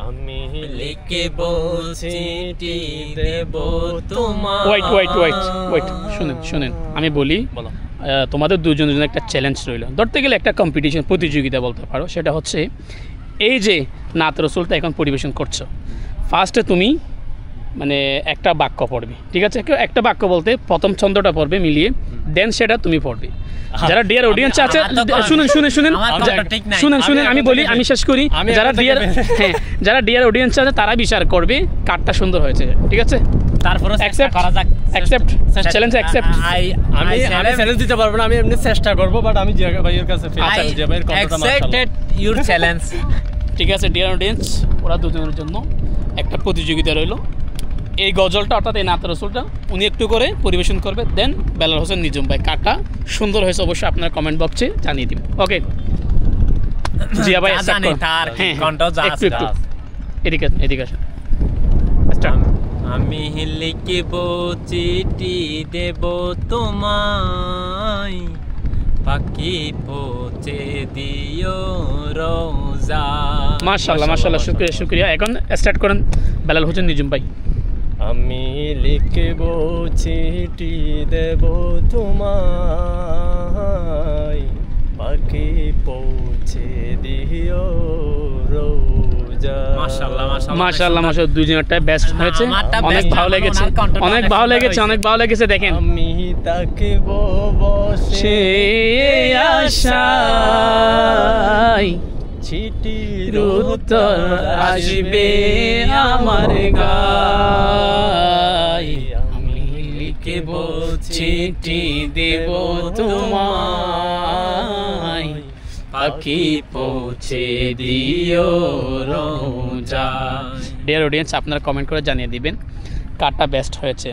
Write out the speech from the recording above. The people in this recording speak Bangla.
আমি লিখব চিঠি দেব তোমার। ওয়েট শুনেন আমি বলি। তোমাদের দুজনের জন্য একটা চ্যালেঞ্জ রইল, ধরতে গেলে একটা কম্পিটিশন, প্রতিযোগিতা বলতে পারো। সেটা হচ্ছে এই যে নাত রসুলটা এখন পরিবেশন করছো, ফার্স্টে তুমি মানে একটা বাক্য পড়বে, ঠিক আছে? একটা বাক্য বলতে প্রথম ছন্দটা পড়বে মিলিয়ে, দেন সেটা তুমি পড়বে। যারা ডিয়ার অডিয়েন্স আছে, শুনেন আমি বলি, আমি শেষ করি। যারা ডিয়ার অডিয়েন্স আছে তারা বিচার করবে কারটা সুন্দর হয়েছে, ঠিক আছে? তারপরে অ্যাকসেপ্ট চ্যালেঞ্জ অ্যাকসেপ্ট। আমি চ্যালেঞ্জ দিতে পারবো না, আমি এমনি চেষ্টা করব, বাট আমি জিয়া ভাইয়ের কাছে জিয়া ভাইয়ের কণ্ঠটা অ্যাকসেপ্টেড ইওর চ্যালেঞ্জ। ঠিক আছে ডিয়ার অডিয়েন্স, ওরা দুজনের জন্য একটা প্রতিযোগিতা রইল। এই গজলটা অর্থাৎ এই নাত রসুলটা উনি একটু করে পরিবেশন করবে, দেন বেলাল হোসেন নিজুম ভাই কারটা সুন্দর হয়েছে অবশ্যই আপনার কমেন্ট বক্সে জানিয়ে দিন। ওকে জিয়া ভাই এদিকে আসেন। আমি লিখব চিঠি দেব তোমায়, পাখি পৌঁছে দিও রোজা। মাশাআল্লাহ শুকরিয়া। এখন স্টার্ট করেন বেলাল হোসেন নিজুম ভাই। আমি লিখব চিঠি দেব তোমায়, পাখি পৌঁছে দিও রোজা। মাশাআল্লাহ দুজনেরটা বেস্ট হয়েছে, অনেক ভালো লেগেছে। দেখেন আমি তাকিব বসে আশায়, চিঠির উত্তর আসবে আমার গায়। আমি লিখব চিঠি দেব তোমায়, পাখি পৌঁছে দিও রোজা। ডিয়ার অডিয়েন্স, আপনারা কমেন্ট করে জানিয়ে দিবেন কারটা বেস্ট হয়েছে।